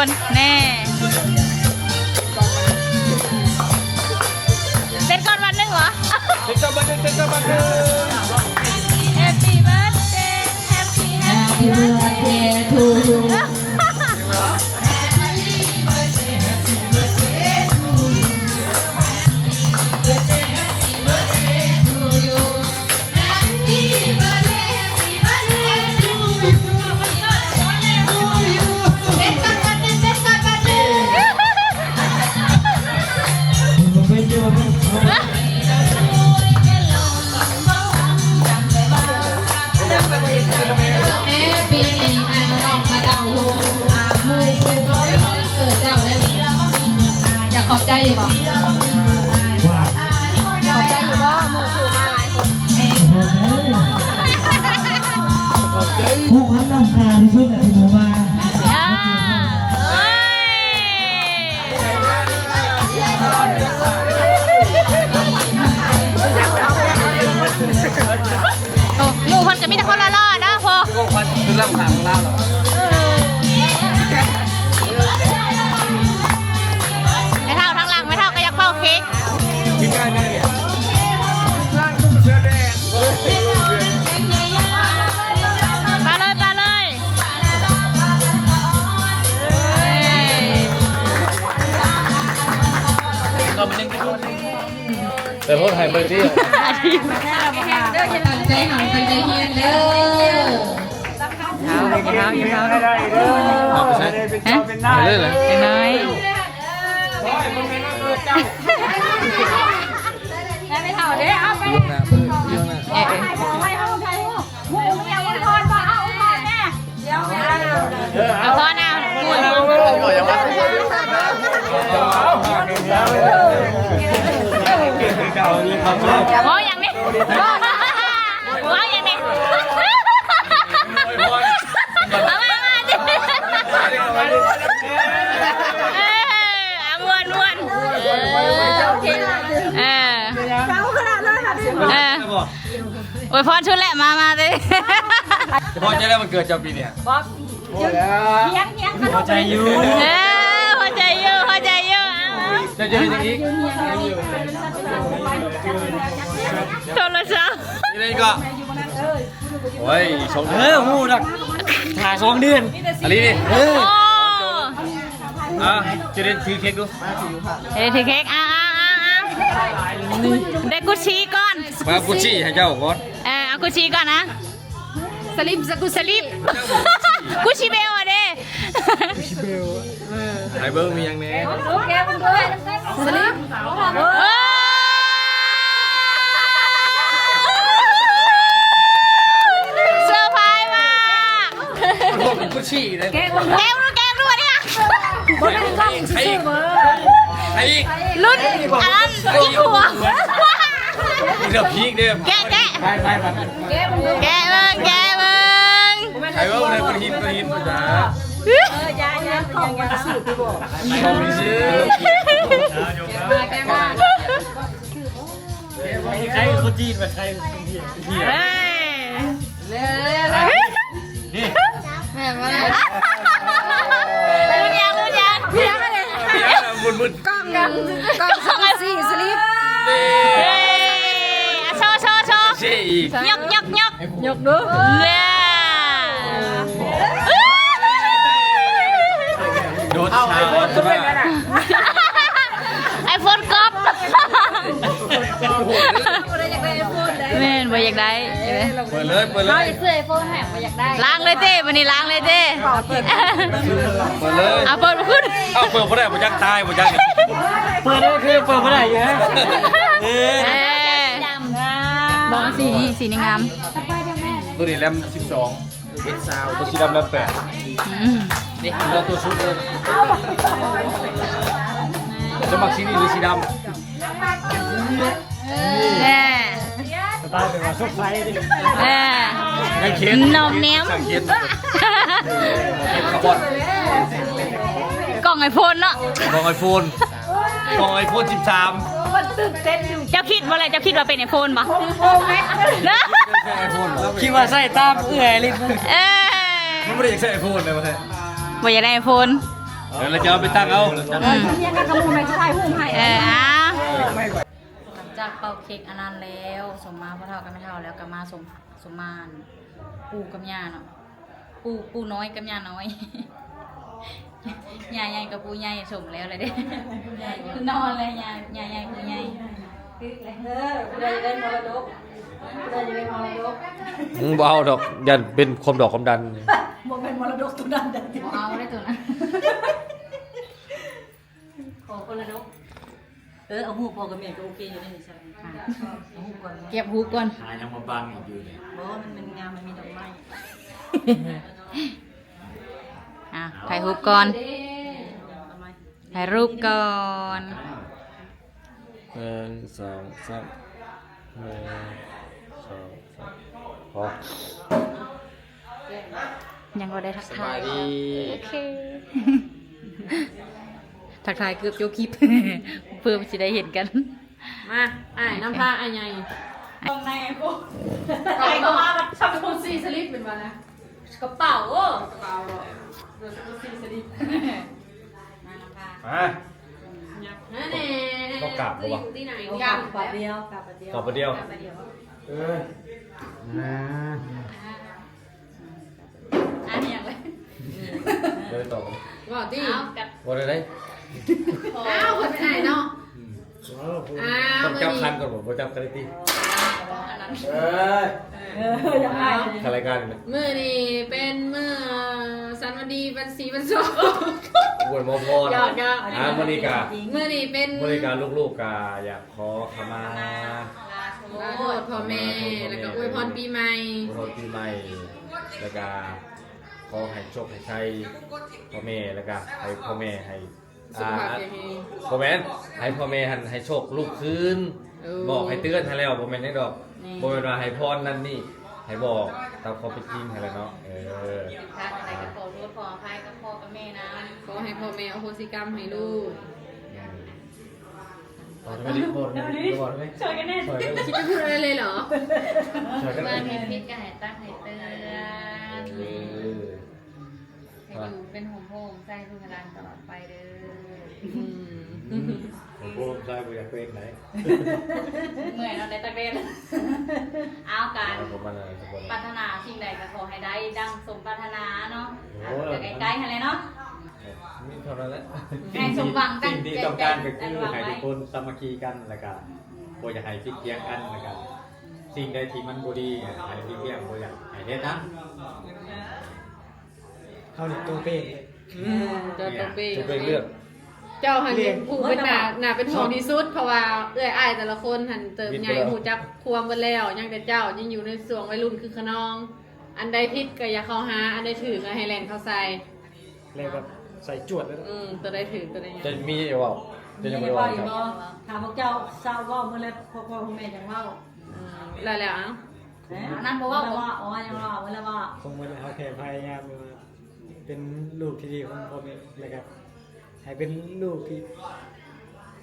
คนแน่เต้นก่อนวันหนึงเหรอ เด็กกับบันเด็กกับบันเด็ก Happy birthday Happy birthday to you ขอบใจอยู่บ่ขอบใจอยู่บ่หมู่สู่มาหลายคน ผู้คัดน้ำตาที่สุดที่ผมมา โอ้หมู่คนจะมีแต่คนละล่อนะพอ ก็ควันคือลำหางล่าหรอ ไม่เท่าทั้งหลังไม่เท่าก็อยากเป่าเค้ก กินได้ไหมเนี่ย มาเลยมาเลย เราเป็นยังไงแต่พวกไทยเบอร์ดี้ ใจหายใจเฮียนเด้อ เอาไปใช้ไปเรื่อยเลย น้อย ไม่เท่าเด้เอาไป ยุ่งนะยุ่งนะ เอาพ่อหน้าหมุน เก่าเลยครับ โอ้อย่างนี้โอ้อย่างนี้เอามาม้วนม้วนโอ้ยพรชุดแหละมาเลย พอจะได้มันเกิดเจ้าปีเนี่ยพอใจอยู่ พอใจอยู่พอใจอยู่ จะเจออย่างนี้ โทรศัพท์ นี่ก็โอ้ยสองหูนักถ่าย2 เดือนอะไรนี่ โอ้ จะได้ถือเค้กดู เฮ้ยถือเค้กได้กุชชี่ก่อน มากุชชี่ให้เจ้าก่อน เอากุชชี่ก่อนนะสลิปสลิปกุชชี่เบลอ่ะเด้ ไฮเบอร์มีอย่างนี้ สลิปเซอร์ไพรส์มาก กุชชี่เลย แกงรู้เนี่ย ใครอีก รุ่นอันนั้นอีกหัว เดี๋ยวพีกเดี๋ยว แกะ ไป แกะมึง ไฮเบอร์เลยคนหินมาจ้าของมีชื่อใครคนจีนมาใครคนจีน เฮ้ย นี่ รุ่นยังบุญ กล้องสี่สลิปโชว์ เชี่ยอีก ยกดูเนี่ย โดนชาวตัวแม่ ไอโฟนก๊อปแม่นบ่อยากได้ เปิดเลย ล้างเลยเต้วันนี้ล้างเลยเต้เปิด เอาเปิดเพราะได้บ่ยักตายบ่ยัก เปิดได้คือเปิดไม่ได้อยู่ฮะ บองสีนี่งาม ตัวนี้แรม12เป็นซาวตัวสีดำแรม8นี่เราตัวชุดเลยจะมักสีนี้หรือสีดำ ตายเป็นว่าสุดท้ายดิ ยังเขียน นมเนี้ยม สั่งเขียนคาร์บอน กล่องไอโฟนเนาะ ของไอโฟน13 เจ้าคิดว่าอะไรเจ้าคิดว่าเป็นไอโฟนปะนะ ไอโฟน คิดว่าใส่ตามเอื่อยลิ้น เออ มันไม่ได้ใช้ไอโฟนเลยวะแท้ บ่อยากได้ไอโฟน เดี๋ยวเราจะเอาไปตั้งเอา เนี่ยก็ขโมยไปถ่ายรูปให้อ้าวหลังจากเป่าเค้กอันนั้นแล้วสมมาพ่อเฒ่ากับแม่เฒ่าแล้วก็มาสมมาปู่กับย่าเนาะปู่น้อยกับย่าน้อยย่าใหญ่กับปู่ใหญ่สมแล้วเลยเด้คือนอนเลยย่าใหญ่ปู่ใหญ่ เราจะได้มรดกเราจะได้มรดก บ่เอาดอกยันเป็นความดอกความดัน บ่เป็นมรดกตัวนั้นแต่ บ่เอาได้ตัวนั้น ขอคนละดกเอาหูพอกับแม่ก็โอเคอยู่ได้ใช่ไหมเอาหูก่อน เก็บหูก่อน หายังมาบังอีกอยู่เนี่ย เพราะว่ามันงามมันมีดอกไม้ ถ่ายรูปก่อน ดอกไม้ ถ่ายรูปก่อน 1 2 3 พอ ยังก็ได้ทักทาย สบายดี โอเค ทักทายเกือบโยคลิป เพื่อจะได้เห็นกัน มาอ้ายน้ำผ้าอ้ายใหญ่ ตรงไหนกู ไปก็มาชอบคนซีสลิปเป็นมานะ กระเป๋าโอ้ กระเป๋าหรอเดี๋ยวคนซีสลิป มาน้ำพา นั่นแน่ ต้องกลับบ่วะ อยู่ที่ไหน กลับปะเดียวกลับปะเดียว ตอบประเดียว อันนี้อย่างไร เลยตอบ บอกที่ เอากัด ว่าได้ อ้าวคนไปไหนเนาะอ้าว ต้อง มือ จับ นี้ คันก่อนผมจับกันตี อันนั้น ยังไง รายการเนี่ย มือนี้เป็นมือสันวันดีวันสีวันโชค อวยมพร หยอกหยอก มณิกา มือนี้เป็น บริการลูกๆกาอยากขอขมา ลาโทษพ่อแม่แล้วก็อวยพรปีใหม่ ขอโทษปีใหม่แล้วก็ขอให้โชคให้ชัยพ่อแม่แล้วก็ให้พ่อแม่ให้ สุขภาพแข็งแรง พ่อแม่ให้พ่อแม่ให้โชคลูกคืน เออ บอกให้เตือนให้แล้วพ่อแม่ยังดอกบ่แม่นว่าให้พรนั่นนี่ให้บอกตามความเป็นจริงอะไรเนาะทางอะไรก็ขอโทษขออภัยกับพ่อกับแม่นะ ขอให้พ่อแม่อโหสิกรรมให้ลูก บอกไม่ได้บอกไหม ช่วยกันแน่ ช่วยกัน คิดจะพูดอะไรเลยเหรอ ช่วยกัน เมื่อมีพิษก็ให้ตั้งให้เตือนให้อยู่เป็นห่มโฮมใส่ลูกหลานตลอดไปเด้อ ผมพูดใช่ผมอยากเป็นไหน เมื่อยเราได้ตะเวนเอาการ ผมมันอะไรสักคน ปรารถนาสิ่งใดก็ขอให้ได้ดังสมปรารถนาเนาะจะใกล้ๆอะไรเนาะ มีเท่านั้นแหละ ให้สมหวังตั้ง สิ่งที่ต้องการก็คือให้ทุกคนสามัคคีกันแล้วก็บ่อยากให้คิดเกียงกันแล้วก็สิ่งใดที่มันบ่ดีให้คิดเกียงบ่อยากให้เฮ็ดนะ เข้าหนึ่งตัวเป้งเลย เจ้าตัวเป้ จะเป็นเลือก เจ้าหันเป็นผู้เป็นหนาเป็นห่วงที่สุดเพราะว่าเอื้อยอ้ายแต่ละคนหันเติมใหญ่หูจักควมกันแล้วยังแต่เจ้ายังอยู่ในส่วงวัยรุ่นคือขนอง อันใดผิดก็อย่าเข้าหาอันใดถือก็ให้แลนเข้าใส่ แล้วก็ใส่จวดแล้ว ตัวใดถือตัวใด จะมีว่าจะยังไม่ ว่า ว่า อยู่ ครับ บ่ถามพวกเจ้าเศร้าว่าเมื่อไรพ่อแม่จังว่า แล้วแล้ว นั่นบอกว่า ว่าอ๋อยังว่าเมื่อไรว่า คงมันเอาแค่พยายามมาเป็นลูกที่ดีของพ่อแม่แล้วก็ให้เป็นลูกที่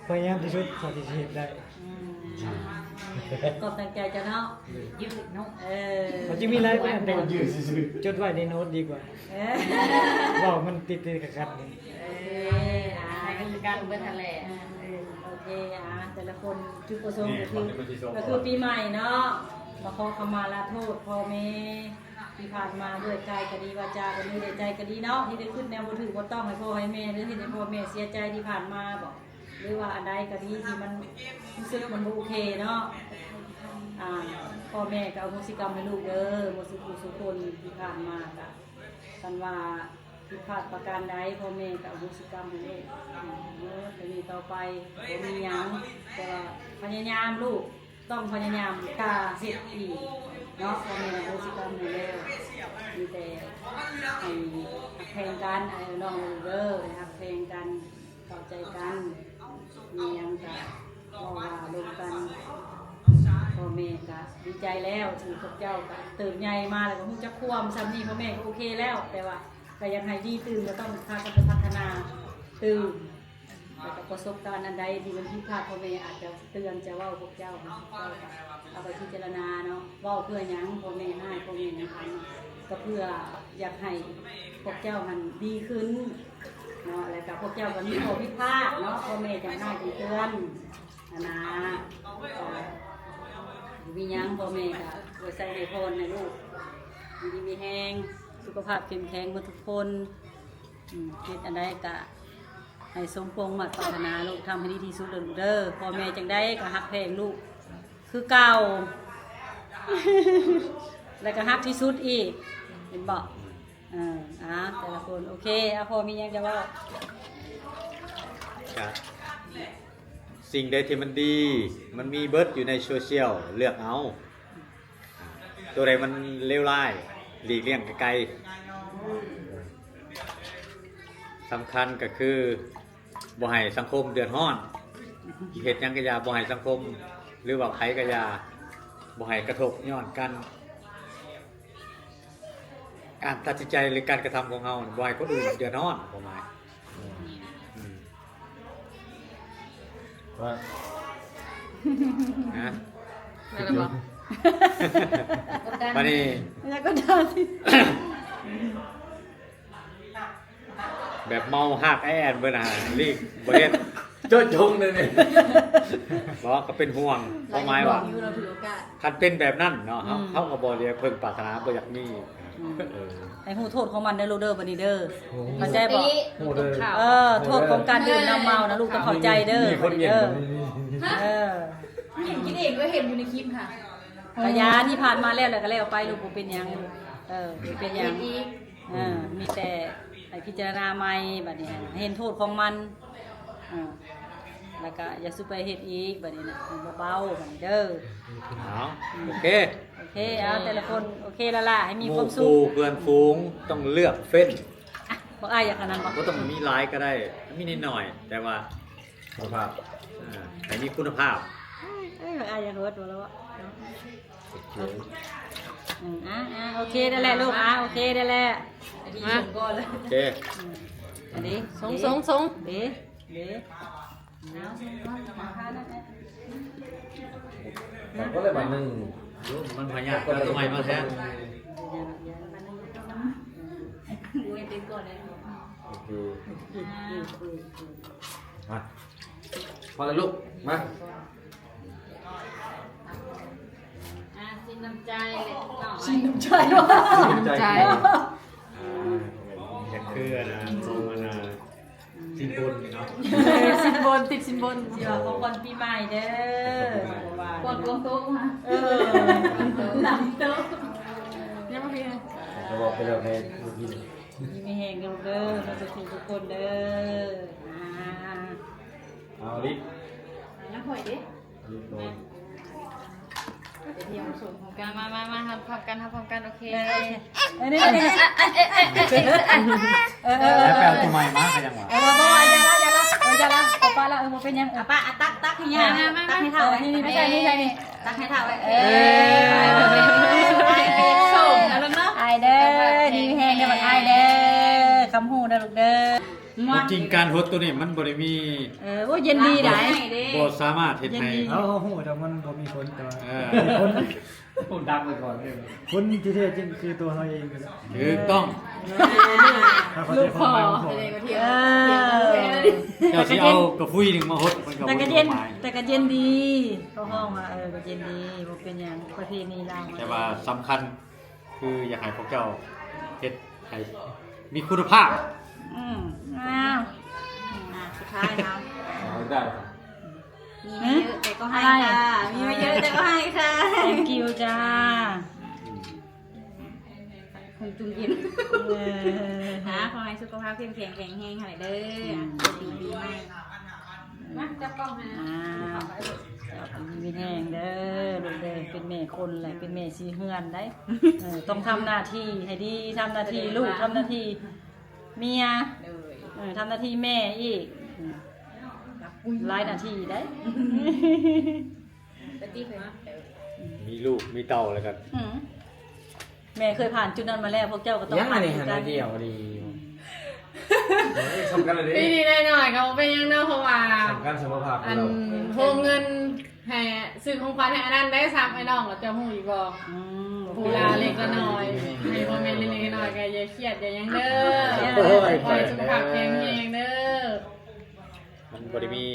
พยายามที่สุดเท่าที่จะเฮ็ดได้ ก็ตั้งใจจะเนาะ ยืดเนาะ มันจะมีหลายแบบแต่จดไว้ในโน้ตดีกว่าบอกมันติดๆขัดๆนี่ ให้กันการเบิ่งทะเล โอเคแต่ละคนจุดประสงค์ก็คือปีใหม่เนาะมาขอขมาลาโทษพ่อแม่ที่ผ่านมาด้วยกายก็ดีวาจาก็ดีด้วยใจก็ดีเนาะที่ได้ขึ้นแนวบ่ถือบ่ต้องให้พ่อให้แม่หรือให้พ่อแม่เสียใจที่ผ่านมาบอกหรือว่าอันใดก็ดีที่มันรู้สึกมันบ่โอเคเนาะพ่อแม่ก็เอาโมสิกรรมให้ลูกเด้อโมสิกุสุคนที่ผ่านมาก็กันว่าผิดพลาดประการใดพ่อแม่ก็เอาโมสิกรรมให้ลูกจะมีต่อไปบ่มีหยังแต่ว่าพยายามลูกต้องพยายามกาเสียอีกเนาะพ่อแม่เอาโมสิกรรมให้แล้วมีแต่ให้หักแพงกันไอ้น้องเด้อหักแพงกันต่อใจกันมีหยังก็ว่าลงกันพ่อแม่ก็ดีใจแล้วที่พวกเจ้าก็เติบใหญ่มาแล้วก็ฮู้จักความซ้ำนี่พ่อแม่ก็โอเคแล้ว แต่ว่าก็ยังให้ดีตื่นก็ต้องพากันไปพัฒนาตื่นแล้วก็ประสบการณ์อันใดที่มันผิดพลาดพ่อแม่อาจจะเตือนจะเว้าพวกเจ้าเอาไปพิจารณาเนาะเว้าเพื่อหยังพ่อแม่ให้พ่อแม่ยังทำก็เพื่ออยากให้พวกเจ้ามันดีขึ้น เนาะแล้วก็พวกเจ้าก็มีข้อพิพาทเนาะพ่อแม่จังได้จังเตือนนะมีหยังพ่อแม่ก็ไว้ใส่ให้พรให้ลูกมีแห้งสุขภาพเข้มแข็งหมดทุกคนคิดอันใดก็ให้สมพงษ์มาปรารถนาลูกทำให้ดีที่สุดเด้อพ่อแม่จังได้ก็ฮักแพงลูกคือเก่า แล้วก็ฮักที่สุดอีกเห็นบอกแต่ละคนโอเคพอมียังจะว่า สิ่งใดที่มันดีมันมีเบิร์ดอยู่ในโซเชียลเลือกเอาตัวใดมันเลวร้ายหลีกเลี่ยงไกลๆสำคัญก็คือบ่ให้สังคมเดือดร้อนเหตุยังกะยาบ่ให้สังคมหรือว่าไผกะยาบ่ให้กระทบย้อนกันการตัดสินใจหรือการกระทำของเราบ่ให้คนอื่นเดือดร้อนประมาณว่า นะ นั่นแหละบอก มานี่ แล้วก็ได้สิ แบบเมาหักไอแอนเบอร์น่ะรีบบ่เฮ็ด โจ้จงเลยเนี่ย บอกก็เป็นห่วงเพราะหมายว่า อยู่เราถือโอกาส คันเป็นแบบนั้นเนาะเขาก็บ่ได้เพิ่งปรารถนาบ่อยากมีเออ ไอ้หูโทษของมันเด้อลูกเด้อบัดนี้เด้อเข้าใจบ่ โอ้เลย โทษของการดื่มน้ำเมานะลูกต้องเข้าใจเด้อ มีคนเย็น เด้อ แบบนี้ เห็นกินเองก็เห็นอยู่ในคลิปค่ะ กะยาที่ผ่านมาแล้วก็แล้วไปลูกบ่เป็นหยังบ่เป็นหยังมีแต่ให้พิจารณาใหม่บัดนี้เห็นโทษของมันแล้วก็อย่าสุไปเฮ็ดอีกบัดนี้นะเบาๆบัดนี้เด้อ เอาโอเค โอเคแต่ละคนโอเคแล้วล่ะให้มี ห ความสุ คู่ ข เพื่อนฝูงต้องเลือกเฟ้น บ่อ้ายอย่างนั้นบ่ บ่ต้องมีหลายก็ได้มีนิดหน่อย แต่ว่า สภาพ ให้มีคุณภาพ อ้ายอย่าเฮิดบ่แล้วอ่ะโอเคได้แหละลูกโอเคได้แหละ มา โอเค อันนี้ สง เด้เด้ แต่ก็เลยมาหนึ่ง มันพยายามก็ทำไมมาแท้ โอเคมาพอแล้วลูกมา สิ้นน้ำใจเลยน้อง ชินใจว่ะ ใจ อย่าเคลื่อนนะลงมานะสินบนเนาะ สินบนติดสินบน เดี๋ยวของวันปีใหม่เด้อกดลงโต๊ะมาหลังโต๊ะ ยังไม่เพียง จะบอกไปแล้วในลูกยิน มีไม่แห้งกันเด้อเราจะทุกคนเด้อ เอาลิฟ น้ำหอยดิ ลิฟโดน เดี๋ยวส่งของ กันมาทำพร้อมกันโอเค นี่ แล้วแปลตัวใหม่มากยังวะ บ่อย่าละป้าละบ่เป็นยังป้าตักให้ย่าตักให้เท่านี่ไม่ใช่นี่ตักให้เท่าส่งแล้วเนาะ ไอเด้อดีแห้งเด้อบักไอเด้อคำหูเด้อลูกเด้อ จริงการโฮสตัวนี้มันบริมี โอ้เย็นดีได้ บสามารถเห็นใน เอาหูแต่มันบ่มีคนแต่ว่า คน พูดดังไปก่อนเลย คนที่แท้จริงคือตัวเขาเอง ถูกต้อง ถ้าเขาจะฟังผม เจ้าสิเอากระฟุยหนึ่งมาฮดมันก็ แต่ บ่ ก็ มี เย็น หมาย แต่ก็เย็นดีเข้าห้องว่าก็เย็นดีบ่เป็นหยังประเพณีลาว แต่ว่าสำคัญคืออยากให้พวกเจ้าเฮ็ดให้มีคุณภาพ อ้าวสุดท้ายเนาะ เอาได้ มีเยอะแต่ก็ให้ค่ะมีไม่เยอะแต่ก็ให้ค่ะ thank you จ้า คุณจุ่มยินขอให้สุขภาพเข้มแข็งแข็งแรงให้เด้อดีปีใหม่มาจับกล้องให้นะ มีแห้งเด้อลูกเด้อเป็นแม่คนแหละเป็นแม่สีเฮือนได้ต้องทำหน้าที่ให้ดีทำหน้าที่ลูกทำหน้าที่เมียทำหน้าที่แม่อีกหลายหน้าที่ได้ ปฏิเผย มีลูกมีเต่าแล้วกัน แม่เคยผ่านจุดนั้นมาแล้วพวกเจ้าก็ต้อง ยังไง ผ่าน นี่ จุ หั ด น นั้น เดียวดี สำคัญเลย ปีนี้ได้หน่อยก็เป็นยังเนาะเพราะว่า สำคัญสุขภาพ อัน เรา โฮมเงินให้ซื้อของขวัญให้อันนั้นได้ซ้ำไอ้น้องก็จะหูอีกบ่ ผู้ลาเล็กละน้อยให้พ่อแม่เล็กๆน้อยๆก็อย่าเครียดอย่าหยังเด้อขอให้สุขภาพแข็งแรงเด้อ มันบ่ได้มี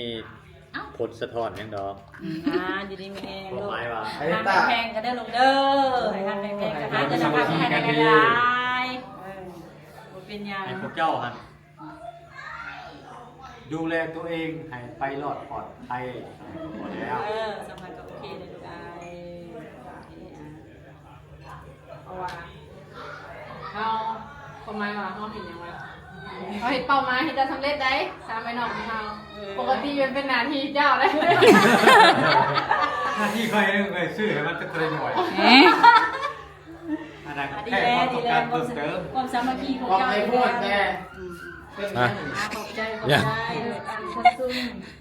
ผลสะท้อนหยังดอก อยู่ดีมีแรง บ่ ลูก หมายว่า ทานแพงก็ได้ลูกเด้อให้ทานแพงๆก็หาเงินมาทำให้ได้หลายบ่เป็นหยัง ให้พวกเจ้าหันดูแลตัวเองให้ไปรอดปลอดภัยหมดแล้ว สมัยก็โอเคเลยลูกเพราะว่าเขาประมาณว่าเขาเห็นยังไงเขาเห็นเป้าหมายที่จะสำเร็จได้ตามไอ้น้องของเขาปกติมันเป็นหน้าที่เจ้าได้ หน้าที่ใครเคยซื้อให้มันจะเคยหน่อยอันนั้น ดี แค่ แล้ ความ ดี ต้อง แล้ กาว รเพิ่มเติม ความสามัคคีของ บอก เจ้า ให้พูดแม่ ขอบใจขอบใจอันคนซุ่ม